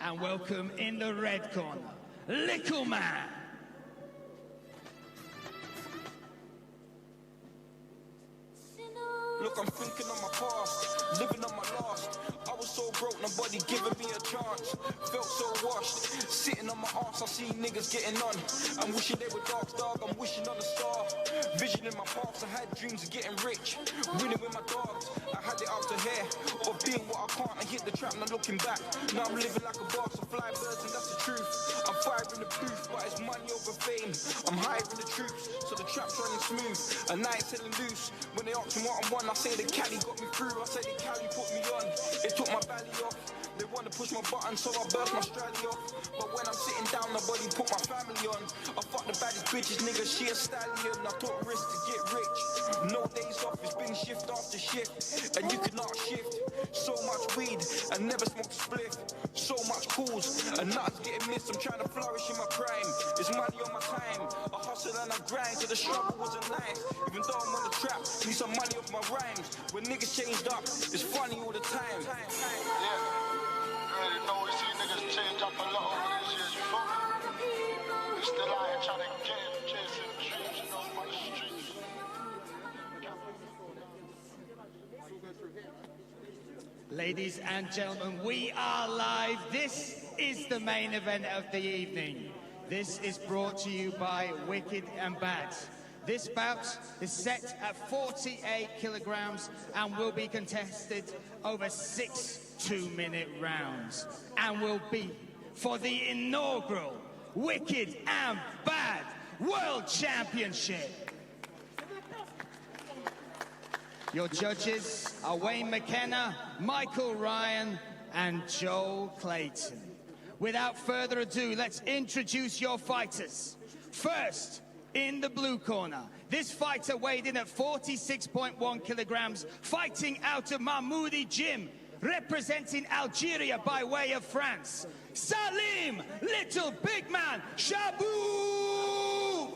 And welcome in the red corner, Likkleman. Look, I'm thinking on my past, living on my last. I was so broke, nobody giving me a chance. Felt so washed, sitting on my arse, I see niggas getting on. I'm wishing they were dark, dog, I'm wishing on a star. Vision in my past, I had dreams of getting rich. Winning with my dogs, I had it up to here. Of being what I can't, I hit the trap, not looking back. Now I'm living like a box of fly birds, and that's the truth. I'm firing the booth, but it's money over fame. I'm hiring the troops, so the trap's running smooth. And now it's selling loose. When they ask me what I want, I say the Cali got me through. I say the Cali put me on. It took my belly off. They want to push my button, so I burst my strally off. But when I'm sitting down, nobody put my family on. I fuck the baddest bitches, nigga, she a stallion. I took risks to get rich. No days off, it's been shift after shift. And you could not shift. So much weed, and never smoked a spliff. So much calls, and nothing's getting missed. I'm trying to flourish in my prime. It's money on my time. I hustle and I grind, so the struggle wasn't nice. Even though I'm on the trap, need some money off my rhymes. When niggas changed up, it's funny all the time. Yeah. You know, we see niggas change up a lot over these years, you feel me? We still out here trying to get it, chasing dreams, you know, on the streets. Ladies and gentlemen, we are live. This is the main event of the evening. This is brought to you by Wicked and Bad. This bout is set at 48 kilograms and will be contested over 6 two-minute rounds and will be for the inaugural Wicked and Bad World Championship. Your judges are Wayne McKenna, Michael Ryan, and Joel Clayton. Without further ado, let's introduce your fighters. First, in the blue corner, this fighter weighed in at 46.1 kilograms, fighting out of Mahmoudi Gym, representing Algeria by way of France, Salim, little big man, Shabu!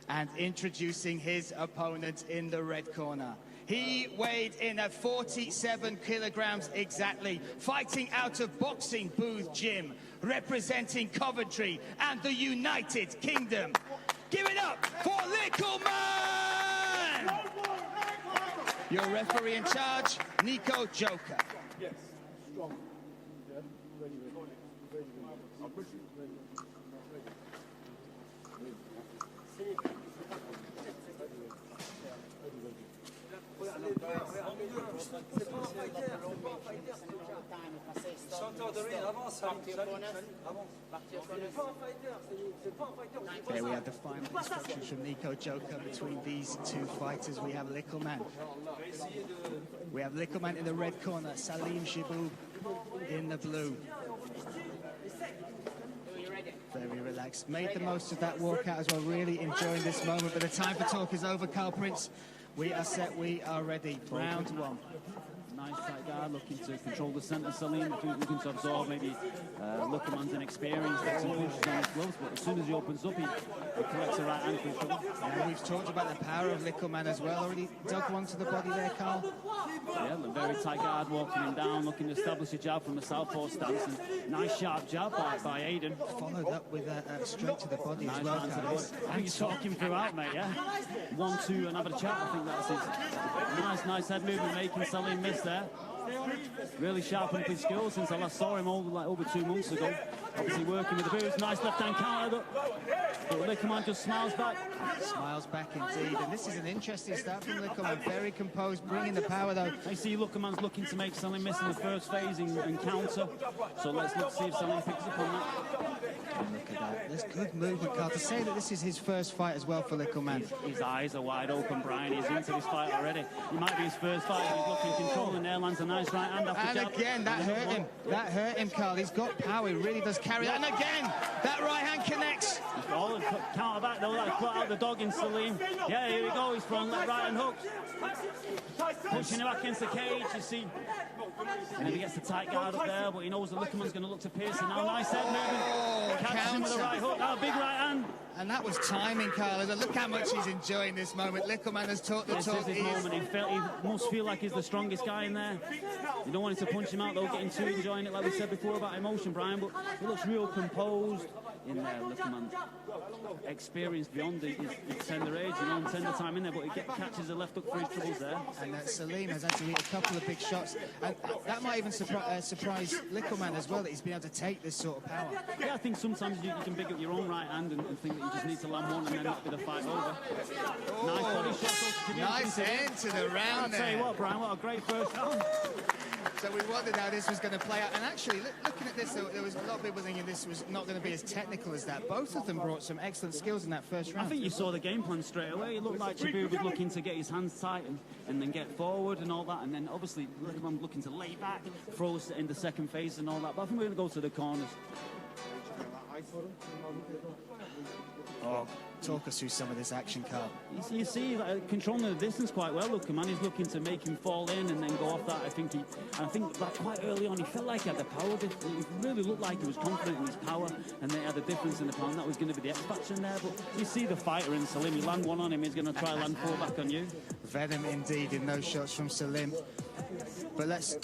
And introducing his opponent in the red corner. He weighed in at 47 kilograms exactly, fighting out of Boxing Booth Gym, representing Coventry and the United Kingdom. Give it up for Likkleman! Your referee in charge, Nico Joker. Yes, strong. There we have the final instructions from Nico Joker between these two fighters. We have Likkleman. We have Likkleman in the red corner, Salim Shibu in the blue. Very relaxed. Made the most of that walkout as well, really enjoying this moment. But the time for talk is over, Carl Prince. We are set, we are ready. Round one. Nice tight guard, looking to control the centre. Salim looking to absorb maybe Likkleman's inexperience, gets some punches on his gloves, but as soon as he opens up, he collects a right ankle shot. Yeah, we've talked about the power of Likkleman as well. Already dug one to the body there, Carl. Yeah, a very tight guard, walking him down, looking to establish a jab from a southpaw stance. And nice sharp jab by Aiden. Followed up with a straight to the body nice as well, Carl. I think he's talking throughout, mate, yeah? 1-2 and have a chat, I think that's it. Nice head movement, making Salim miss there. Really sharpened up his skills since I last saw him over 2 months ago. Obviously working with the boots, nice left hand counter. But Likkleman just smiles back. Smiles back indeed, and this is an interesting start from Likkleman. Very composed, bringing the power though. I see Likkleman's looking to make Salim miss in the first phase and counter. So let's see if Salim picks up on that. And look at that. There's good movement, Carl. To say that this is his first fight as well for Likkleman. His eyes are wide open, Brian. He's into this fight already. It might be his first fight, but he's looking controlling there, lands a nice nice right hand after And jab. again, that hurt him. That hurt him, Carl. He's got power. He really does carry that. And again, that right hand connects. Oh, counter back though, that put out the dog in Salim. Yeah, here we go. He's throwing that right hand hook. Pushing him back into the cage, you see. And then he gets the tight guard up there, but he knows the Likkleman's going to look to pierce him now. Nice head movement. Catches him with a right hook. Now a big right hand. And that was timing, Carl. Look how much he's enjoying this moment. Likkleman has taught the talk. This is his moment. He must feel like he's the strongest guy in there. You don't want him to punch him out, though, getting too enjoying it, like we said before about emotion, Brian. But he looks real composed in there, Likkleman. Experienced beyond his tender age, you know, and tender time in there, but he catches the left hook for his troubles there. And Salim has had to hit a couple of big shots. And that might even surprise Likkleman as well, that he's been able to take this sort of power. Yeah, I think sometimes you can pick up your own right hand and think that you just need to land one and then that'll be the fight over. Nice body shot. Nice end to the round there. I'll tell you what, Brian, what a great first round. So we wondered how this was going to play out. And actually, looking at this, there was a lot of people thinking this was not going to be as technical as that. Both of them brought some excellent skills in that first round. I think you saw the game plan straight away. It looked like Chabib was looking to get his hands tight and then get forward and all that. And then obviously Likkleman looking to lay back, throws in the second phase and all that. But I think we're going to go to the corners. Oh, talk us through some of this action, Carl. You see, controlling the distance quite well. Likkleman is looking to make him fall in and then go off that. I think that quite early on he felt like he had the power. He really looked like he was confident in his power, and they had the difference in the power. And that was going to be the X factor in there. But you see the fighter in Salim. You land one on him, he's going to try and land four back on you. Venom indeed in those shots from Salim. But let's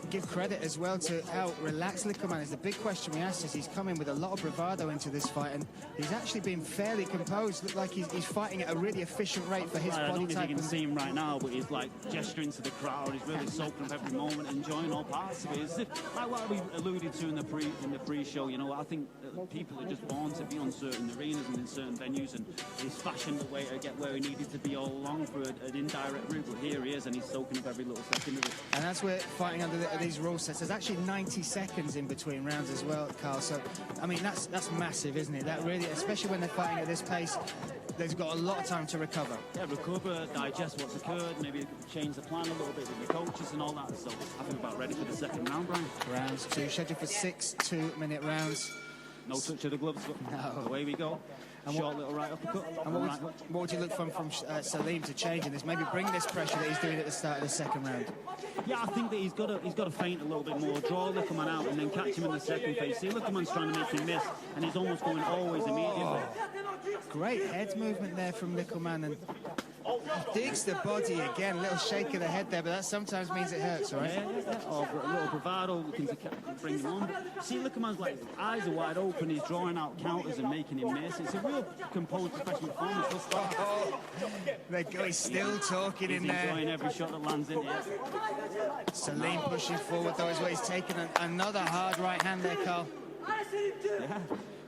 give credit as well to how relaxed Likkleman is. The big question we asked is he's coming with a lot of bravado into this fight, and he's actually been fairly composed. Look like he's fighting at a really efficient rate for his body type. I don't think you can see him right now, but he's like gesturing to the crowd. He's really soaking up every moment, enjoying all parts of it. It's like what we alluded to in the pre-show. You know, I think people are just born to be on certain arenas and in certain venues, and he's fashioned the way to get where he needed to be all along for an indirect route. But here he is, and he's soaking up every little second of it. And that's where fighting under these rule sets. There's actually 90 seconds in between rounds as well, Carl. So, I mean, that's massive, isn't it? That really, especially when they're fighting at this pace, they've got a lot of time to recover. Yeah, recover, digest what's occurred, maybe change the plan a little bit with the coaches and all that. So I think about ready for the second round, Brian. Rounds two, scheduled for 6 2-minute rounds. No touch of the gloves, but no. Away we go. Short little right uppercut. And what would you look from Salim to change in this? Maybe bring this pressure that he's doing at the start of the second round. Yeah, I think that he's got to feint a little bit more, draw Likkleman out, and then catch him in the second phase. See, Likkleman's trying to make him miss, and he's almost going always immediately. Great head movement there from Likkleman, and digs the body again. A little shake of the head there, but that sometimes means it hurts, right? Yeah. Or a little bravado looking to bring him on. But see, Likkleman's like, eyes are wide open, he's drawing out counters and making him miss. It's a real composed professional performance thus far. He's still talking in there. He's enjoying every shot that lands in here. Salim pushing forward though as well. He's taken another hard right hand there, Carl. Yeah.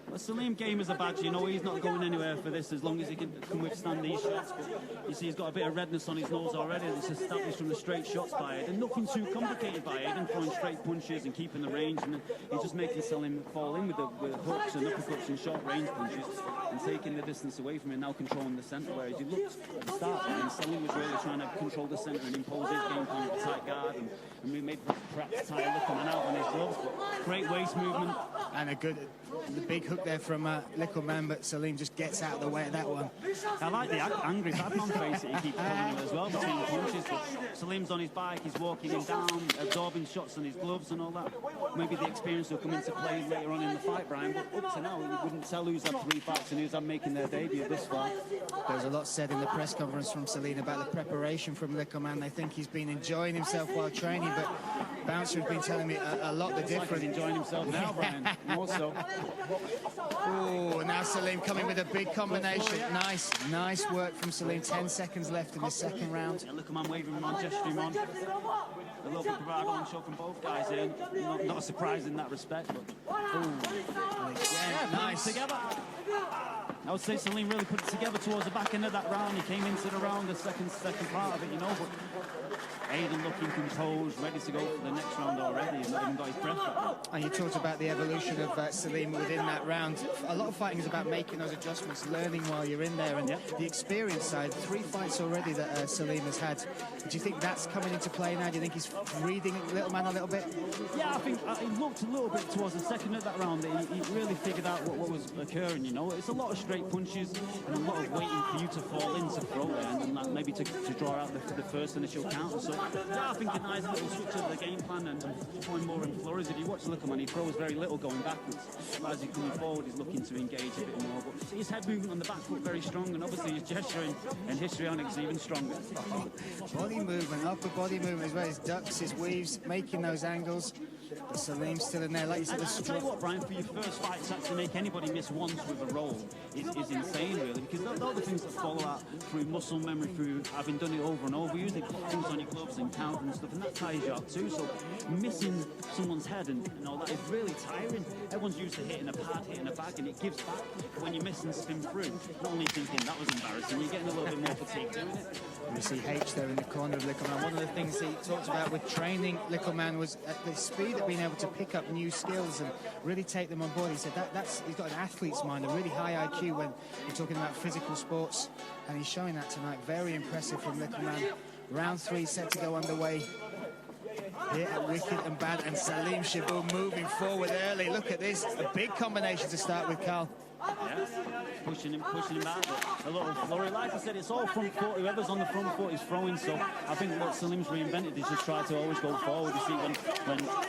Well, Salim game is a badge, you know, he's not going anywhere for this as long as he can withstand these shots. But you see, he's got a bit of redness on his nose already that's established from the straight shots by Aiden. Nothing too complicated by Aiden, throwing straight punches and keeping the range. And he's just making Salim fall in with hooks and uppercuts and short range punches and taking the distance away from him, now controlling the centre. Whereas you looked at the start, and Salim was really trying to control the centre and impose his game plan with a tight guard. And we made perhaps tie Likkleman out on his gloves. But great waist movement. And the big hook there from Likkleman, but Salim just gets out of the way of that one. I like the angry Batman face that he keeps pulling with as well between punches. But Salim's on his bike, he's walking him down, absorbing shots on his gloves and all that. Maybe the experience will come into play later on in the fight, Brian, but up to now, we wouldn't tell who's had 3 fights and who's had making their debut this far. There was a lot said in the press conference from Salim about the preparation from Likkleman. They think he's been enjoying himself while training, but Bouncer has been telling me a lot the difference. Like he's enjoying himself now, Brian, more so. Oh, now Salim coming with a big combination. Nice work from Salim. 10 seconds left in the second round. Yeah, Likkleman waving him on, gesturing him on. A little bit of bravado on show from both guys here. Not a surprise in that respect, but yeah, nice. Together. I would say Salim really put it together towards the back end of that round. He came into the round, the second part of it, you know, but Aiden looking composed, ready to go for the next round already, and not even got his breath back. And you talked about the evolution of Salim within that round. A lot of fighting is about making those adjustments, learning while you're in there, and the experience side. 3 fights already that Salim has had. Do you think that's coming into play now? Do you think he's reading Likkleman a little bit? Yeah, I think he looked a little bit towards the second of that round. He really figured out what was occurring, you know. It's a lot of straight punches and a lot of waiting for you to fall in to throw there, and then maybe to draw out the first initial counter. So, yeah, I think a nice little switch of the game plan and going more in flurries. If you watch Likkleman, he throws very little going backwards. But as he's coming forward, he's looking to engage a bit more. But his head movement on the back foot very strong, and obviously his gesturing and histrionics even stronger. Body movement, upper body movement as well. His ducks, his weaves, making those angles. But Salim's still in there, like you said. I'll tell you what, Brian, for your first fight to actually make anybody miss once with a roll is insane, really, because they're the things that follow out through muscle memory, through having done it over and over. You usually put things on your gloves and count and stuff, and that tires you out too. So missing someone's head and all that is really tiring. Everyone's used to hitting a pad, hitting a bag, and it gives back. When you miss and spin through, not only thinking that was embarrassing, you're getting a little bit more fatigue doing it. You see H there in the corner of Likkleman. One of the things he talked about with training Likkleman was the speed of being able to pick up new skills and really take them on board. He said he's got an athlete's mind, a really high IQ when you're talking about physical sports, and he's showing that tonight. Very impressive from Likkleman. Round 3 set to go underway here at Wicked and Bad, and Salim Shaboub moving forward early. Look at this, a big combination to start with, Carl. Yeah, pushing him back, but a little flurry. Like I said, it's all front foot. Whoever's on the front foot is throwing. So I think what Salim's reinvented is just try to always go forward. You see,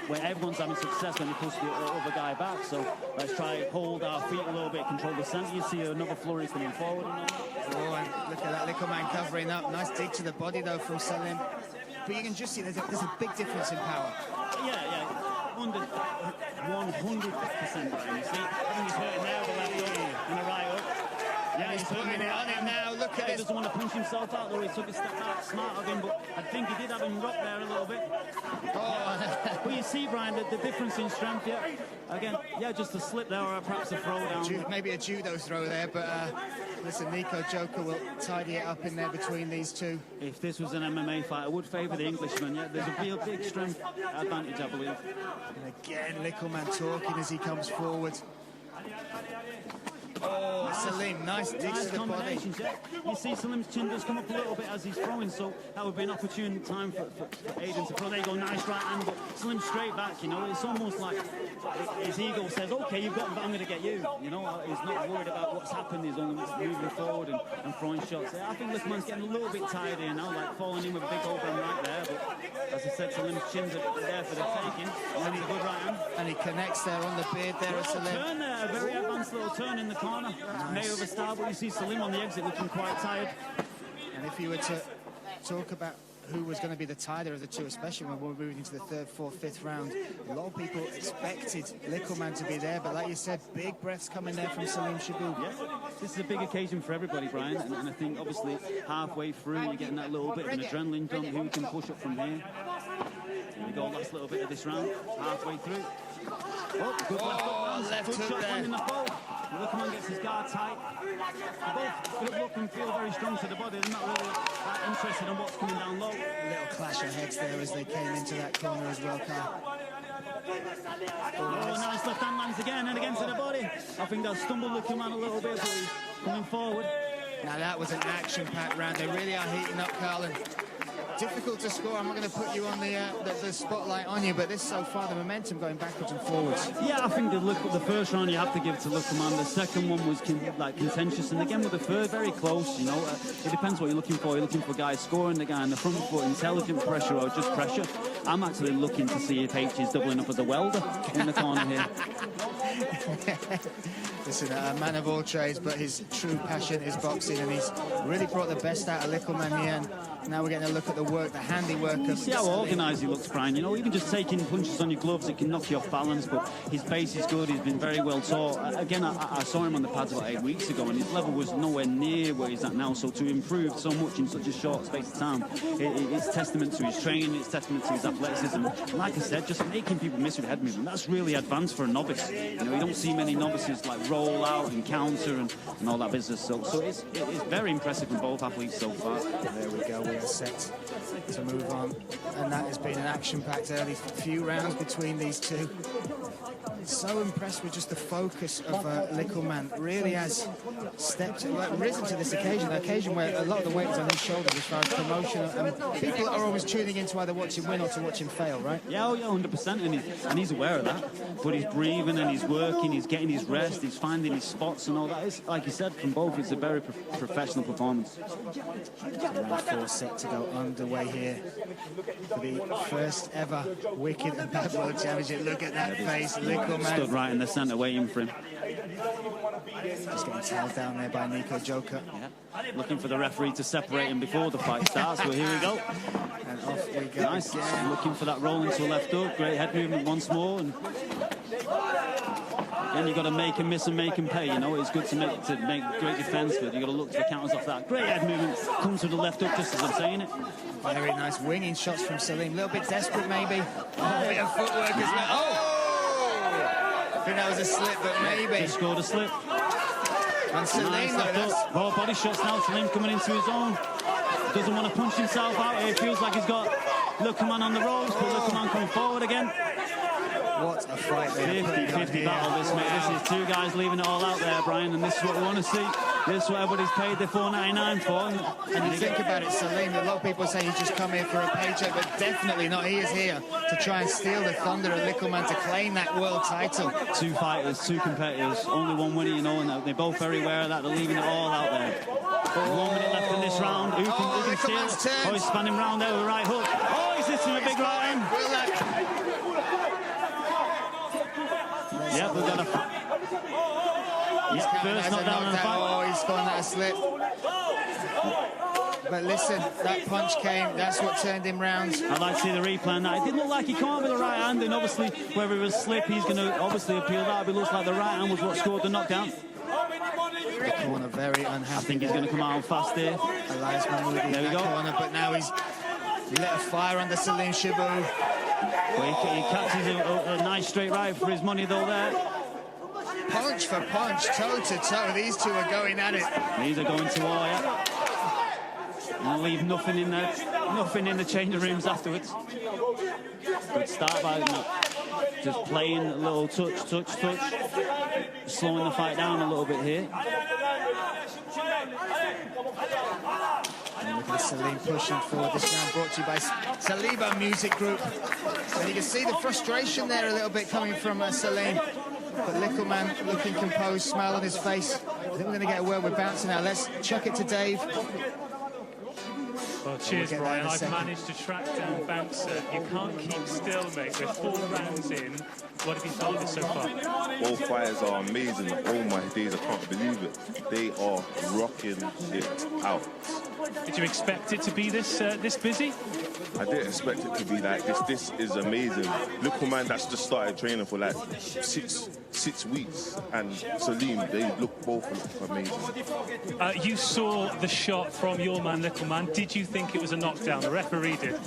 when everyone's having success, when they push the other guy back. So let's try hold our feet a little bit, control the centre. You see another flurry coming forward. Oh, and look at that Likkleman covering up. Nice dig to the body though from Salim. But you can just see there's a big difference in power. Yeah. 100%. You see, I think he's hurting now, the left hook and the right hook. Yeah, he's putting it on him now. Look at He this. doesn't want to punch himself out, though. He took a step back, smart of him, but I think he did have him rocked there a little bit. But you see, Brian, the difference in strength, yeah. Again, yeah, just a slip there or perhaps a throw down. Maybe a judo throw there, but listen, Nico Joker will tidy it up in there between these two. If this was an MMA fight, I would favour the Englishman, yeah. There's a real big strength advantage, I believe. And again, Likkleman talking as he comes forward. Oh, Salim, nice digs to the body. Yeah. You see Salim's chin does come up a little bit as he's throwing, so that would be an opportune time for Aiden to throw. There you go, nice right hand, but Salim straight back, you know. It's almost like his ego says, okay, you've got him, but I'm going to get you. You know, he's not worried about what's happened. He's only moving forward and throwing shots. I think Likkleman's getting a little bit tired here now, like falling in with a big open right there, but as I said, Salim's chin's there for the taking. And he's a good right hand. And he connects there on the beard there of Salim. Turn there, a very advanced little turn in the corner. Nice. May overstar, but you see Salim on the exit looking quite tired. And if you were to talk about who was going to be the tighter of the two, especially when we're moving into the 3rd, 4th, 5th round, a lot of people expected Likkleman to be there, but like you said, big breaths coming there from Salim Shaboub. Yeah, this is a big occasion for everybody, Brian, and I think obviously halfway through you're getting that little bit of an adrenaline dump. Who can push up from here? Here we go, last little bit of this round, halfway through. Oh, good left hook there. In the bow. Likkleman gets his guard tight. They both look and feel very strong to the body. They're not really that interested in what's coming down low. A little clash of heads there as they came into that corner as well, Carl. Oh, nice left hand lands again and again to the body. I think they'll stumble Likkleman a little bit, but he's coming forward. Now that was an action-packed round. They really are heating up, Carl. And difficult to score. I'm not going to put you on the spotlight on you, but this so far, the momentum going backwards and forwards. Yeah, I think the first round you have to give it to Likkleman. The second one was contentious, and again with the third, very close. You know, it depends what you're looking for. You're looking for guys scoring, the guy in the front foot, intelligent pressure or just pressure. I'm actually looking to see if H is doubling up as a welder in the corner here. Listen, a man of all trades, but his true passion is boxing, and he's really brought the best out of Likkleman here. And now we're getting a look at the work, the handiwork of... See how organised he looks, Brian. You know, even just taking punches on your gloves, it can knock you off balance, but his base is good. He's been very well taught. Again, I saw him on the pads about 8 weeks ago, and his level was nowhere near where he's at now. So to improve so much in such a short space of time, it's testament to his training, it's testament to his athleticism. Like I said, just making people miss with head movement, that's really advanced for a novice. You know, you don't see many novices like roll out and counter and all that business. So it's very impressive from both athletes so far. There we go. are set to move on. And that has been an action-packed early few rounds between these two. So impressed with just the focus of Likkleman. Really has risen to this occasion, an occasion where a lot of the weight is on his shoulders as far as promotion. And people are always tuning in to either watch him win or to watch him fail, right? Yeah, 100%, and he's aware of that. But he's breathing and he's working, he's getting his rest, he's finding his spots and all that. It's, like you said, from both, it's a very professional performance. Round 4 set to go underway here for the first ever Wicked and Bad World Championship. Look at that face, Likkleman. Stood right in the centre waiting for him. Just getting tailed down there by Nico Joker. Yeah. Looking for the referee to separate him before the fight starts, but here we go. And off we go. Nice. Again. Looking for that roll into a left hook. Great head movement once more. And again, you've got to make him miss and make him pay. You know, it's good to make great defence, but you've got to look for the counters off that. Great head movement. Comes with the left hook, just as I'm saying it. Very nice winging shots from Salim. A little bit desperate, maybe. Oh, bit of footwork as well. Oh! I think that was a slip, but maybe. Just scored a slip. And Salim, nice left hook. Oh, body shots now. Salim coming into his own. Doesn't want to punch himself out. It feels like he's got Likkleman on the ropes, but Likkleman coming forward again. What a fight there. 50-50 battle this, mate. This is two guys leaving it all out there, Brian, and this is what we want to see. This is what everybody's paid their $4.99 for. And you think about it, Salim, a lot of people say he's just come here for a paycheck, but definitely not. He is here to try and steal the thunder of Likkleman to claim that world title. Two fighters, two competitors, only one winner, you know, and they're both very aware of that. They're leaving it all out there. 1 minute left in this round. Who can steal? Oh, he's spanning round there with a right hook. Oh, he's hitting a big right hand. Yeah, we've got a... First knockdown on the fight. Oh, he's gone that a slip. But listen, that punch came. That's what turned him round. I'd like to see the replay on that. It did look like he came out with the right hand, and obviously, whether it was slip, he's going to obviously appeal that. But it looks like the right hand was what scored the knockdown. The corner very unhappy. I think he's going to come out fast here. Elias Mahmoudi in that corner, but now he's lit a fire under Salim Shibu. Well, he catches a nice straight right for his money, though, there. Punch for punch, toe to toe. These two are going at it. These are going to war, yeah. And leave nothing in there, nothing in the changing rooms afterwards. Good start by just playing a little touch, slowing the fight down a little bit here. And look at Salim pushing forward. This round brought to you by Saliba Music Group. And you can see the frustration there a little bit coming from Salim. But Likkleman looking composed, smile on his face. I think we're going to get a word with Bouncer now. Let's chuck it to Dave. Well, cheers, Brian. I've managed to track down Bouncer. You can't keep still, mate. We're 4 rounds in. What have you thought of it so far? Both fighters are amazing. Oh my days, I can't believe it. They are rocking it out. Did you expect it to be this busy? I didn't expect it to be like this. This is amazing. Likkleman that's just started training for like six weeks, and Salim, they both look amazing. You saw the shot from your man Likkleman. Did you think it was a knockdown? The referee did.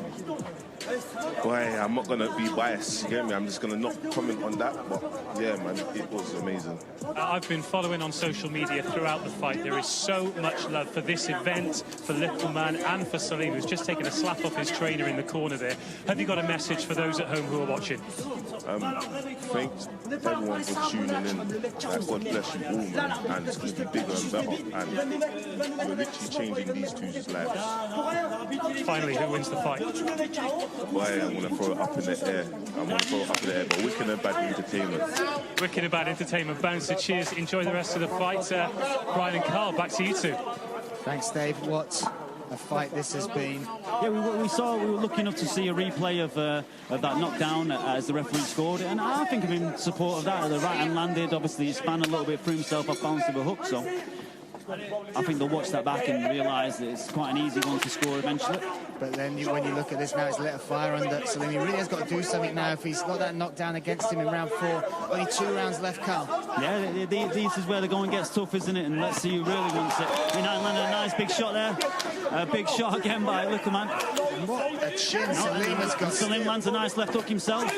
Boy, I'm not gonna be biased, you get me? I'm just gonna not comment on that, but yeah, man, it was amazing. I've been following on social media throughout the fight. There is so much love for this event, for Likkleman and for Salim, who's just taken a slap off his trainer in the corner there. Have you got a message for those at home who are watching? Thanks everyone for tuning in. God bless you all, man, and it's going to be bigger and better, and we're literally changing these two's lives. Finally, who wins the fight? Boy, I'm going to throw it up in the air. But Wicked and Bad Entertainment. Wicked and Bad Entertainment. Bouncer, cheers. Enjoy the rest of the fight. Brian and Carl, back to you two. Thanks, Dave. What a fight this has been. Yeah, we were lucky enough to see a replay of that knockdown as the referee scored it, and I think I'm in support of that. The right hand landed, obviously he span a little bit through himself off balance of a hook, so I think they'll watch that back and realise that it's quite an easy one to score eventually. But then when you look at this now, it's lit a fire under Salim. He really has got to do something now if he's got that knockdown against him in round 4. Only 2 rounds left, Carl. Yeah, this is where the going gets tough, isn't it? And let's see who really wants it. Landed a nice big shot there. A big shot again by Likkleman. What a chin Salim has got. Salim lands a nice left hook himself.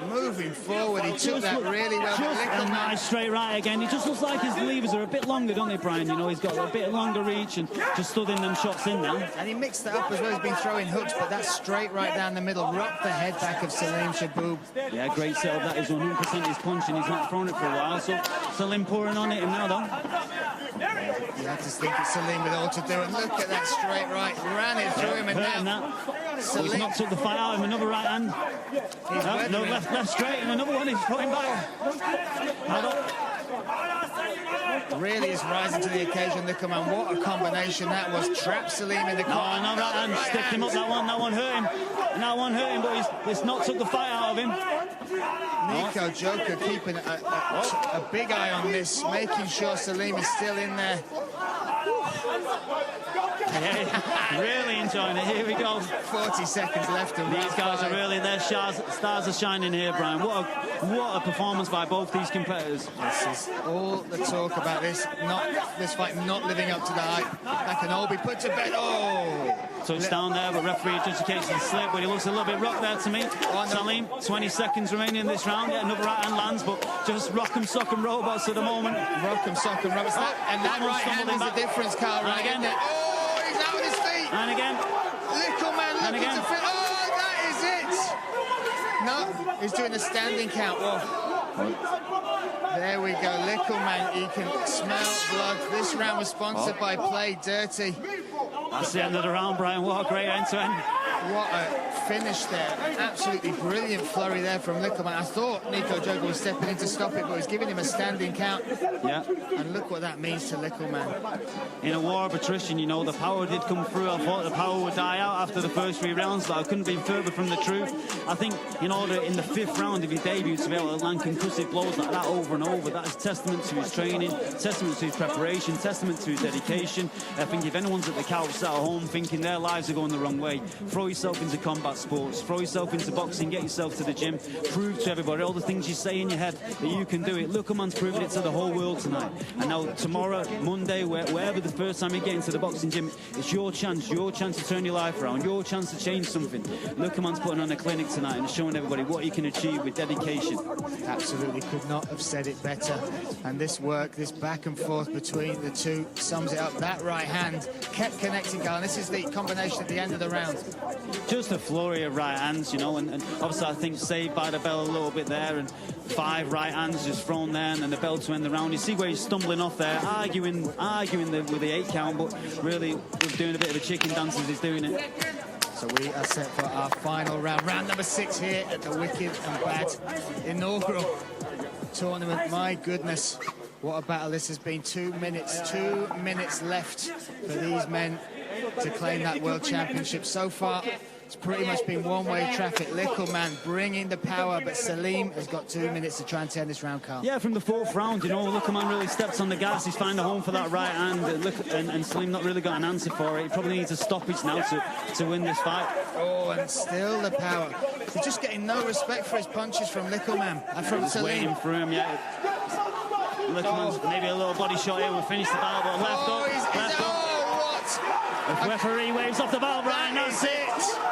Moving forward, he took that really well. A nice straight right again. He just looks like his levers are a bit longer, don't they, Brian? You know, he's got a bit longer reach and just stood in them shots in now. And he mixed that up as well. He's been throwing hooks, but that straight right down the middle rocked the head back of Salim Shaboub. Yeah, great setup. That is 100% his punch, and he's not thrown it for a while. So Salim pouring on it now, though. You have to think it's Salim with all to do. And look at that straight right. Ran it through him, and now Salim. He's not took the fight out of him. Another right hand. No, left straight, and another one. He's putting back. Really is rising to the occasion, Likkleman. What a combination that was. Trap Salim in the corner. No right hand. Stick him up. That one hurt him. That one hurt him, but it's not took the fight out of him. Nico Joker keeping a big eye on this, making sure Salim is still in there. Yeah, really enjoying it. Here we go. 40 seconds left. These guys are really, their stars are shining here, Brian. What a performance by both these competitors. This is all the talk about this fight not living up to the hype. That can all be put to bed. Oh! Touchdown there, but referee adjudicates the slip, but he looks a little bit rocked there to me. Salim, 20 seconds remaining in this round. Yeah, another right hand lands, but just rock'em, sock'em robots at the moment. Rock'em, sock'em robots. And that right hand is the difference, Carl. Right again. Oh, he's out on his feet. And again. Likkleman looking to fit. Oh, that is it. No, he's doing a standing count. There we go. Likkleman, you can smell blood. This round was sponsored by Play Dirty. That's the end of the round, Brian. What a great end-to-end. What a finish there. Absolutely brilliant flurry there from Likkleman. I thought Nico Joker was stepping in to stop it, but he's giving him a standing count. Yeah. And look what that means to Likkleman. In a war of attrition, you know, the power did come through. I thought the power would die out after the first 3 rounds, but I couldn't be further from the truth. I think in order, in the 5th round of his debut, to be able to land concussive blows like that over and over, that is testament to his training, testament to his preparation, testament to his dedication. I think if anyone's at the couch sat at home thinking their lives are going the wrong way, throw yourself into combat sports, throw yourself into boxing, get yourself to the gym, prove to everybody all the things you say in your head that you can do it. Likkleman's proven it to the whole world tonight. And now tomorrow, Monday, wherever the first time you get into the boxing gym, it's your chance to turn your life around, your chance to change something. Likkleman's putting on a clinic tonight and showing everybody what he can achieve with dedication. Absolutely could not have said it better. And this work, this back and forth between the two sums it up. That right hand kept connecting, Carl. This is the combination at the end of the round. Just a flurry of right hands, you know, and obviously I think saved by the bell a little bit there, and 5 right hands just thrown there, and then the bell to end the round. You see where he's stumbling off there, arguing with the 8 count, but really was doing a bit of a chicken dance as he's doing it. So we are set for our final round, round number 6 here at the Wicked and Bad inaugural tournament. My goodness, what a battle this has been. 2 minutes left for these men to claim that world championship. So far, it's pretty much been one-way traffic. Likkleman bringing the power, but Salim has got 2 minutes to try and turn this round, Carl. Yeah, from the 4th round, you know, Likkleman really steps on the gas. He's found a home for that right hand, and Salim not really got an answer for it. He probably needs a stoppage now to win this fight. Oh, and still the power. He's just getting no respect for his punches from Likkleman and from Salim. Waiting for him, yeah. Likkleman's maybe a little body shot here. We'll finish the battle, but left up. The referee waves off the bell, Brian. That's it.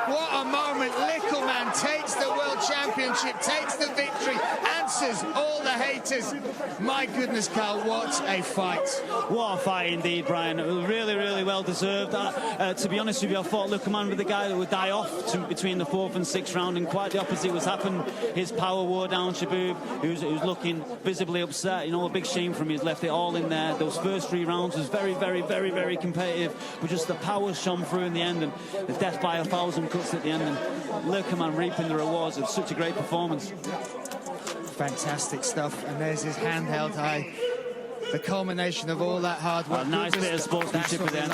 What a moment. Likkleman takes the world championship, takes the victory, answers all the haters. My goodness, Carl, what a fight. What a fight indeed, Brian. Really, really well deserved. To be honest with you, I thought Likkleman was the guy that would die off between the 4th and 6th round, and quite the opposite was happened. His power wore down Shaboub, who's looking visibly upset. You know, a big shame from him. He's left it all in there. Those first 3 rounds was very, very, very, very competitive, but just the power shone through in the end, and the death by 1,000 cuts at the end, and Likkleman reaping the rewards of such a great performance. Fantastic stuff, and there's his hand held high. The culmination of all that hard work. A nice bit of sportsmanship at the end.